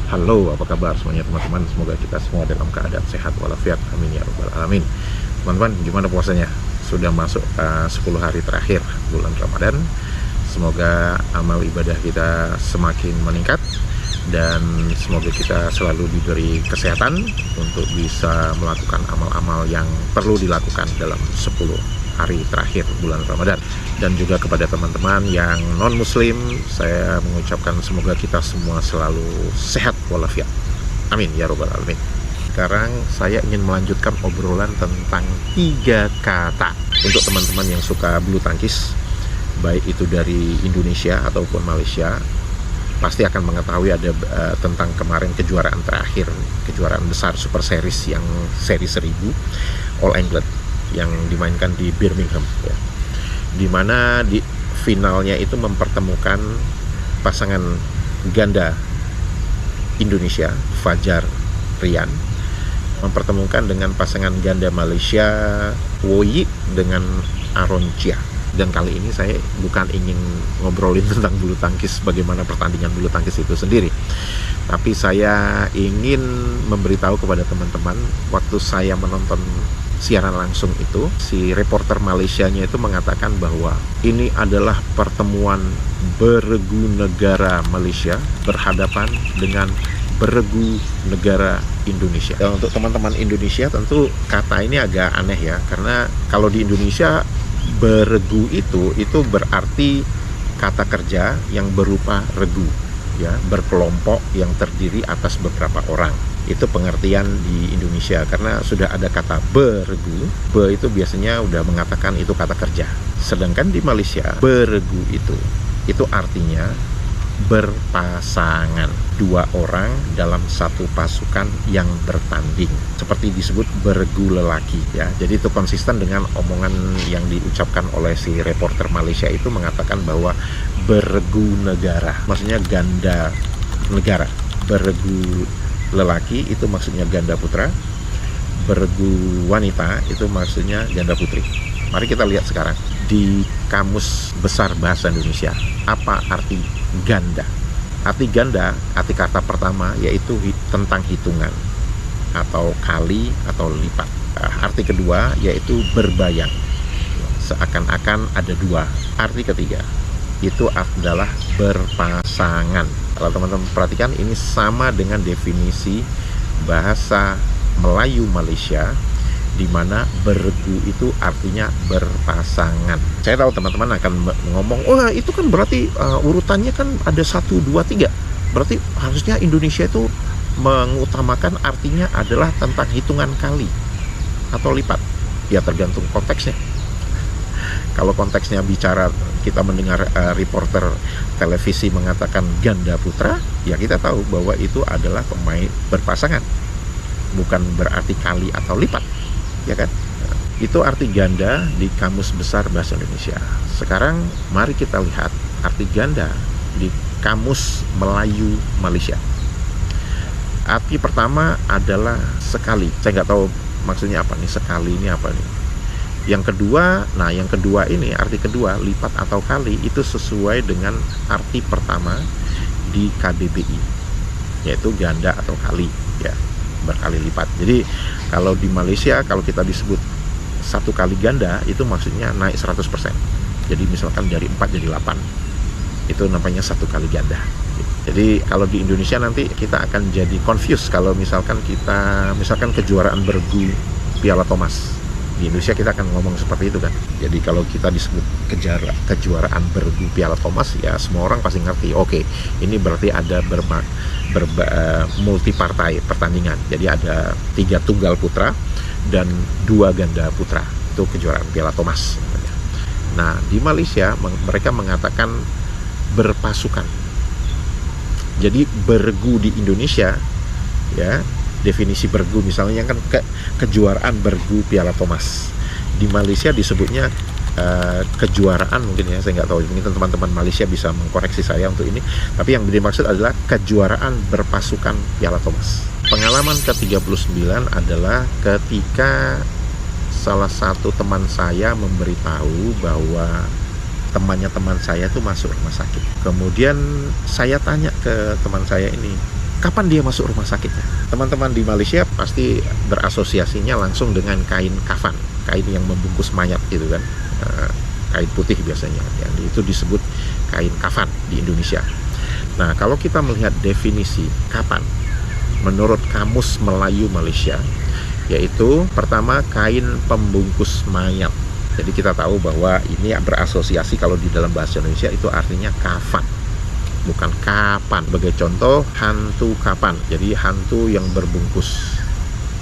Halo, apa kabar semuanya teman-teman? Semoga kita semua dalam keadaan sehat walafiat. Amin ya rabbal alamin. Teman-teman, gimana puasanya? Sudah masuk 10 hari terakhir bulan Ramadan. Semoga amal ibadah kita semakin meningkat dan semoga kita selalu diberi kesehatan untuk bisa melakukan amal-amal yang perlu dilakukan dalam 10 hari terakhir bulan Ramadan. Dan juga kepada teman-teman yang non-muslim, saya mengucapkan semoga kita semua selalu sehat walafiat. Amin ya rabbal alamin. Sekarang saya ingin melanjutkan obrolan tentang 3 kata untuk teman-teman yang suka bulu tangkis, baik itu dari Indonesia ataupun Malaysia. Pasti akan mengetahui ada tentang kemarin kejuaraan terakhir, kejuaraan besar Super Series yang seri 1000 All England yang dimainkan di Birmingham ya. Dimana di finalnya itu mempertemukan pasangan ganda Indonesia Fajar Rian mempertemukan dengan pasangan ganda Malaysia Woyi dengan Aaron Chia. Dan kali ini saya bukan ingin ngobrolin tentang bulu tangkis, bagaimana pertandingan bulu tangkis itu sendiri, tapi saya ingin memberitahu kepada teman-teman, waktu saya menonton siaran langsung itu, si reporter Malaysianya itu mengatakan bahwa ini adalah pertemuan beregu negara Malaysia berhadapan dengan beregu negara Indonesia. Dan untuk teman-teman Indonesia tentu kata ini agak aneh ya, karena kalau di Indonesia beregu itu berarti kata kerja yang berupa regu ya, berkelompok yang terdiri atas beberapa orang. Itu pengertian di Indonesia, karena sudah ada kata beregu. Be itu biasanya udah mengatakan itu kata kerja. Sedangkan di Malaysia beregu itu artinya berpasangan, 2 orang dalam satu pasukan yang bertanding, seperti disebut beregu lelaki ya. Jadi itu konsisten dengan omongan yang diucapkan oleh si reporter Malaysia itu, mengatakan bahwa beregu negara maksudnya ganda negara, beregu lelaki itu maksudnya ganda putra, beregu wanita itu maksudnya ganda putri. Mari kita lihat sekarang di Kamus Besar Bahasa Indonesia apa arti ganda. Arti ganda, arti kata pertama yaitu tentang hitungan atau kali atau lipat. Arti kedua yaitu berbayang, seakan-akan ada 2. Arti ketiga itu adalah berpasangan. Kalau teman-teman perhatikan, ini sama dengan definisi bahasa Melayu Malaysia, di mana beregu itu artinya berpasangan. Saya tahu teman-teman akan ngomong, wah itu kan berarti urutannya kan ada 1, 2, 3. Berarti harusnya Indonesia itu mengutamakan artinya adalah tentang hitungan kali atau lipat. Ya tergantung konteksnya. Kalau konteksnya bicara, kita mendengar reporter televisi mengatakan ganda putra, ya kita tahu bahwa itu adalah pemain berpasangan, bukan berarti kali atau lipat, ya kan? Itu arti ganda di Kamus Besar Bahasa Indonesia. Sekarang mari kita lihat arti ganda di Kamus Melayu Malaysia. Arti pertama adalah sekali. Saya nggak tahu maksudnya apa nih, sekali ini apa nih. Yang kedua ini, arti kedua, lipat atau kali, itu sesuai dengan arti pertama di KBBI, yaitu ganda atau kali ya, berkali lipat. Jadi kalau di Malaysia, kalau kita disebut 1 kali ganda, itu maksudnya naik 100%. Jadi misalkan dari 4 jadi 8, itu namanya 1 kali ganda. Jadi kalau di Indonesia nanti kita akan jadi confused kalau misalkan kejuaraan bergu Piala Thomas. Di Indonesia kita akan ngomong seperti itu kan. Jadi kalau kita disebut kejuaraan bergu Piala Thomas, ya semua orang pasti ngerti. Oke, ini berarti ada multi partai pertandingan. Jadi ada 3 tunggal putra dan 2 ganda putra. Itu kejuaraan Piala Thomas. Nah di Malaysia mereka mengatakan berpasukan. Jadi bergu di Indonesia ya, definisi bergu misalnya kan kejuaraan bergu Piala Thomas. Di Malaysia disebutnya kejuaraan, mungkin ya, saya nggak tahu, mungkin teman-teman Malaysia bisa mengkoreksi saya untuk ini, tapi yang dimaksud adalah kejuaraan berpasukan Piala Thomas. Pengalaman ke-39 adalah ketika salah satu teman saya memberitahu bahwa teman saya itu masuk rumah sakit. Kemudian saya tanya ke teman saya ini, kapan dia masuk rumah sakitnya? Teman-teman di Malaysia pasti berasosiasinya langsung dengan kain kafan, kain yang membungkus mayat gitu kan. Kain putih biasanya, yang itu disebut kain kafan di Indonesia. Nah, kalau kita melihat definisi kapan menurut Kamus Melayu Malaysia, yaitu pertama kain pembungkus mayat. Jadi kita tahu bahwa ini berasosiasi kalau di dalam bahasa Indonesia itu artinya kafan, bukan kapan. Sebagai contoh, hantu kapan. Jadi hantu yang berbungkus.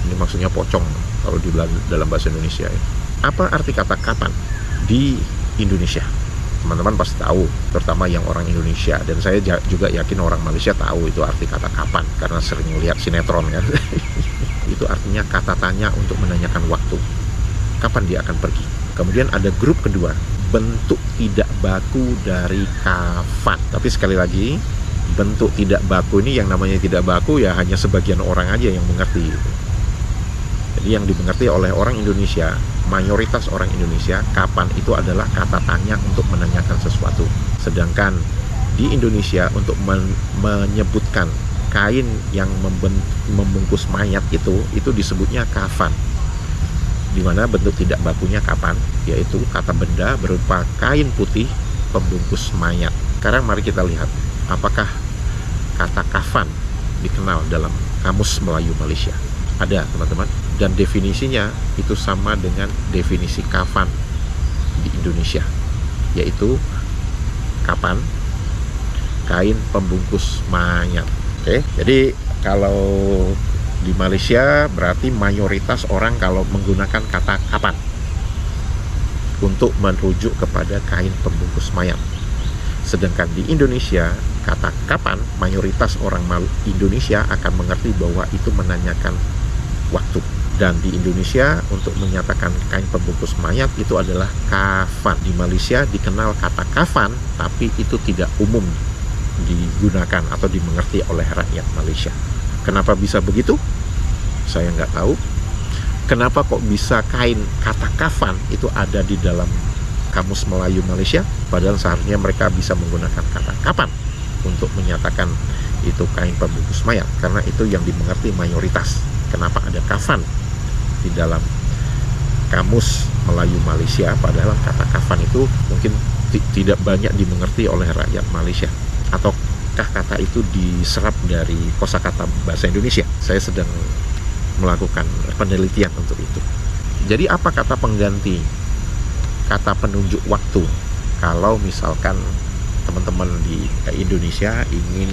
Ini maksudnya pocong kalau di dalam bahasa Indonesia. Apa arti kata kapan di Indonesia? Teman-teman pasti tahu, terutama yang orang Indonesia, dan saya juga yakin orang Malaysia tahu itu arti kata kapan karena sering lihat sinetron kan. Itu artinya kata tanya untuk menanyakan waktu, kapan dia akan pergi. Kemudian ada grup kedua, bentuk tidak baku dari kafan. Tapi sekali lagi, bentuk tidak baku ini, yang namanya tidak baku ya hanya sebagian orang aja yang mengerti. Jadi yang dimengerti oleh orang Indonesia, mayoritas orang Indonesia, kapan itu adalah kata tanya untuk menanyakan sesuatu. Sedangkan di Indonesia untuk menyebutkan kain yang membungkus mayat itu disebutnya kafan. Di mana bentuk tidak bakunya kapan, yaitu kata benda berupa kain putih pembungkus mayat. Sekarang mari kita lihat apakah kata kafan dikenal dalam Kamus Melayu Malaysia. Ada, teman-teman, dan definisinya itu sama dengan definisi kafan di Indonesia, yaitu kapan kain pembungkus mayat. Oke, jadi kalau di Malaysia berarti mayoritas orang kalau menggunakan kata kapan untuk merujuk kepada kain pembungkus mayat. Sedangkan di Indonesia, kata kapan mayoritas orang Indonesia akan mengerti bahwa itu menanyakan waktu. Dan di Indonesia untuk menyatakan kain pembungkus mayat itu adalah kafan. Di Malaysia dikenal kata kafan, tapi itu tidak umum digunakan atau dimengerti oleh rakyat Malaysia. Kenapa bisa begitu? Saya nggak tahu. Kenapa kok bisa kain kata kafan itu ada di dalam Kamus Melayu Malaysia, padahal seharusnya mereka bisa menggunakan kata kapan untuk menyatakan itu kain pembungkus mayat, karena itu yang dimengerti mayoritas. Kenapa ada kafan di dalam Kamus Melayu Malaysia, padahal kata kafan itu mungkin tidak banyak dimengerti oleh rakyat Malaysia? Ataukah kata itu diserap dari kosakata bahasa Indonesia? Saya sedang melakukan penelitian untuk itu. Jadi apa kata pengganti kata penunjuk waktu kalau misalkan teman-teman di Indonesia ingin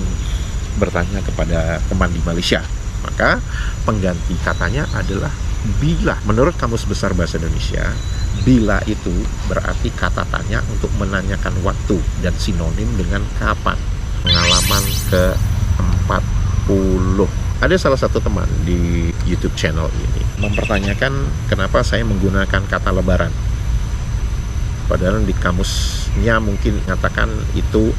bertanya kepada teman di Malaysia? Maka pengganti katanya adalah bila. Menurut Kamus Besar Bahasa Indonesia, bila itu berarti kata tanya untuk menanyakan waktu dan sinonim dengan kapan. Pengalaman ke-40. Ada salah satu teman di YouTube channel ini mempertanyakan kenapa saya menggunakan kata lebaran. Padahal di kamusnya mungkin mengatakan itu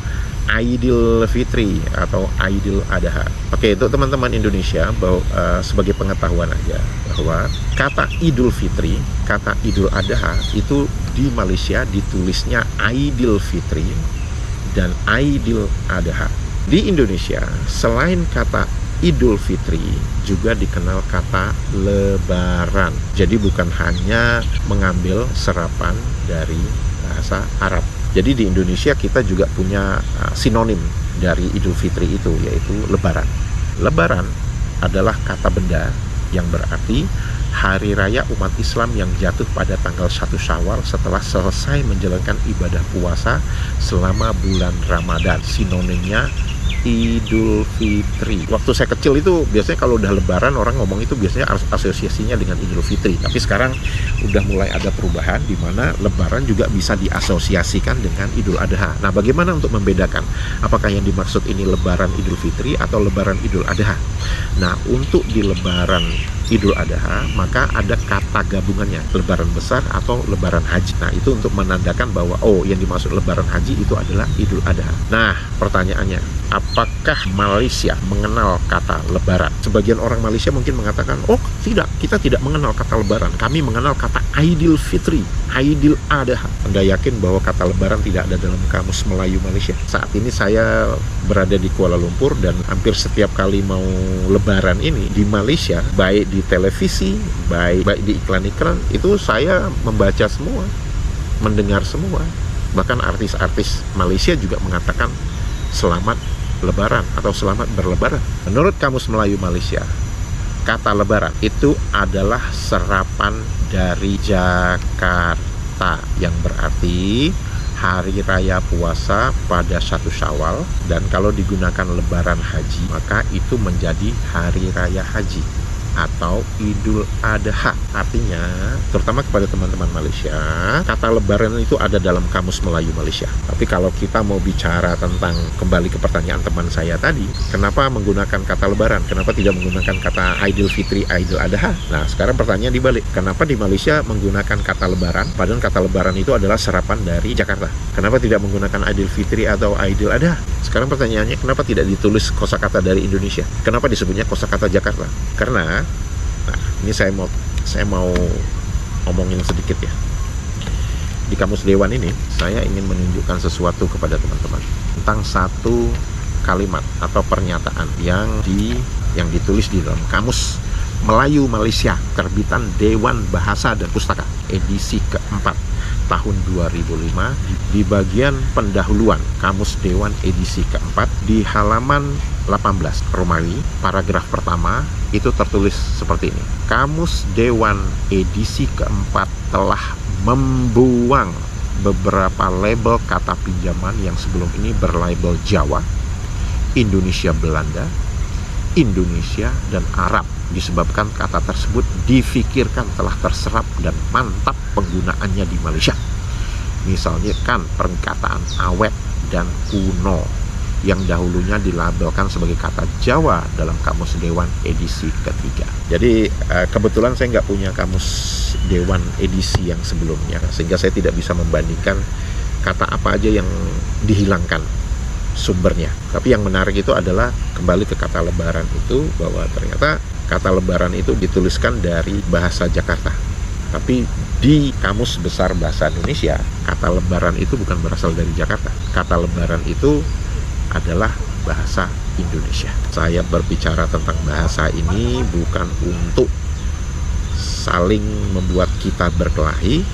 Aidil Fitri atau Aidil Adha. Oke, untuk teman-teman Indonesia bahwa sebagai pengetahuan aja bahwa kata Idul Fitri, kata Idul Adha itu di Malaysia ditulisnya Aidil Fitri dan Aidil Adha. Di Indonesia selain kata Idul Fitri juga dikenal kata Lebaran. Jadi bukan hanya mengambil serapan dari bahasa Arab. Jadi di Indonesia kita juga punya sinonim dari Idul Fitri itu, yaitu Lebaran. Lebaran adalah kata benda yang berarti hari raya umat Islam yang jatuh pada tanggal 1 Syawal setelah selesai menjalankan ibadah puasa selama bulan Ramadan. Sinonimnya Idul Fitri. Waktu saya kecil itu biasanya kalau udah Lebaran orang ngomong itu biasanya asosiasinya dengan Idul Fitri. Tapi sekarang udah mulai ada perubahan di mana Lebaran juga bisa diasosiasikan dengan Idul Adha. Nah, bagaimana untuk membedakan apakah yang dimaksud ini Lebaran Idul Fitri atau Lebaran Idul Adha? Nah, untuk di Lebaran Idul Adha, maka ada kata gabungannya, lebaran besar atau lebaran haji. Nah, itu untuk menandakan bahwa yang dimaksud lebaran haji itu adalah Idul Adha. Nah, pertanyaannya, apakah Malaysia mengenal kata lebaran? Sebagian orang Malaysia mungkin mengatakan, tidak, kita tidak mengenal kata lebaran. Kami mengenal kata Aidil Fitri, Aidil Adha. Anda yakin bahwa kata lebaran tidak ada dalam kamus Melayu Malaysia? Saat ini saya berada di Kuala Lumpur dan hampir setiap kali mau lebaran ini di Malaysia, baik di televisi, baik di iklan-iklan, itu saya membaca semua, mendengar semua. Bahkan artis-artis Malaysia juga mengatakan selamat lebaran atau selamat berlebaran. Menurut Kamus Melayu Malaysia, kata lebaran itu adalah serapan dari Jakarta, yang berarti hari raya puasa pada 1 Syawal, dan kalau digunakan lebaran haji maka itu menjadi hari raya haji atau Idul Adha. Artinya, terutama kepada teman-teman Malaysia, kata lebaran itu ada dalam Kamus Melayu Malaysia. Tapi kalau kita mau bicara tentang, kembali ke pertanyaan teman saya tadi, kenapa menggunakan kata lebaran? Kenapa tidak menggunakan kata Aidil Fitri, Aidil Adha? Nah, sekarang pertanyaan dibalik. Kenapa di Malaysia menggunakan kata lebaran, padahal kata lebaran itu adalah serapan dari Jakarta? Kenapa tidak menggunakan Aidil Fitri atau Aidil Adha? Sekarang pertanyaannya, kenapa tidak ditulis kosakata dari Indonesia? Kenapa disebutnya kosakata Jakarta? Karena, ini saya mau ngomongin sedikit ya. Di Kamus Dewan ini, saya ingin menunjukkan sesuatu kepada teman-teman tentang satu kalimat atau pernyataan yang ditulis di dalam Kamus Melayu Malaysia, terbitan Dewan Bahasa dan Pustaka, edisi keempat tahun 2005, di bagian pendahuluan Kamus Dewan edisi keempat, di halaman 18 Romawi, paragraf pertama, itu tertulis seperti ini. Kamus Dewan edisi keempat telah membuang beberapa label kata pinjaman yang sebelum ini berlabel Jawa, Indonesia Belanda, Indonesia, dan Arab, disebabkan kata tersebut difikirkan telah terserap dan mantap penggunaannya di Malaysia. Misalnya kan perkataan awet dan kuno yang dahulunya dilabelkan sebagai kata Jawa dalam Kamus Dewan edisi ketiga. Jadi kebetulan saya nggak punya Kamus Dewan edisi yang sebelumnya, sehingga saya tidak bisa membandingkan kata apa aja yang dihilangkan sumbernya. Tapi yang menarik itu adalah kembali ke kata lebaran itu, bahwa ternyata kata lebaran itu dituliskan dari bahasa Jakarta. Tapi di Kamus Besar Bahasa Indonesia, kata lebaran itu bukan berasal dari Jakarta. Kata lebaran itu adalah bahasa Indonesia. Saya berbicara tentang bahasa ini bukan untuk saling membuat kita berkelahi,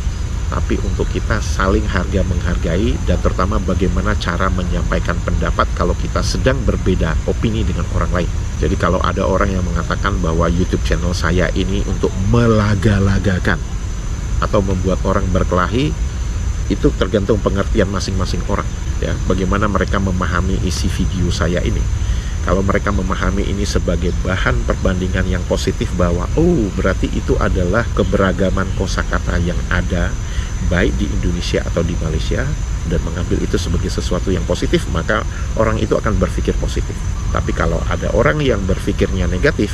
tapi untuk kita saling harga menghargai, dan terutama bagaimana cara menyampaikan pendapat kalau kita sedang berbeda opini dengan orang lain. Jadi kalau ada orang yang mengatakan bahwa YouTube channel saya ini untuk melaga-lagakan atau membuat orang berkelahi, itu tergantung pengertian masing-masing orang ya, bagaimana mereka memahami isi video saya ini. Kalau mereka memahami ini sebagai bahan perbandingan yang positif, bahwa berarti itu adalah keberagaman kosakata yang ada baik di Indonesia atau di Malaysia, dan mengambil itu sebagai sesuatu yang positif, maka orang itu akan berpikir positif. Tapi kalau ada orang yang berpikirnya negatif,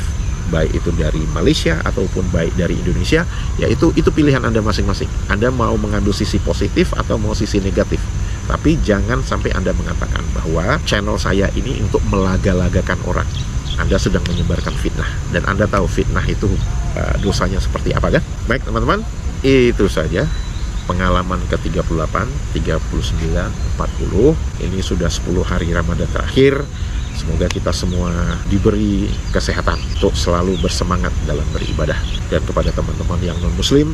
baik itu dari Malaysia ataupun baik dari Indonesia, ya itu pilihan Anda masing-masing. Anda mau mengambil sisi positif atau mau sisi negatif. Tapi jangan sampai Anda mengatakan bahwa channel saya ini untuk melaga-lagakan orang. Anda sedang menyebarkan fitnah, dan Anda tahu fitnah itu dosanya seperti apa kan? Baik teman-teman, itu saja pengalaman ke-38, 39, 40. Ini sudah 10 hari Ramadan terakhir. Semoga kita semua diberi kesehatan untuk selalu bersemangat dalam beribadah. Dan kepada teman-teman yang non-muslim,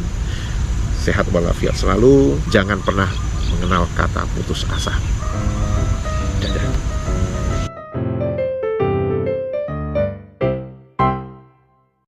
sehat walafiat selalu. Jangan pernah mengenal kata putus asa.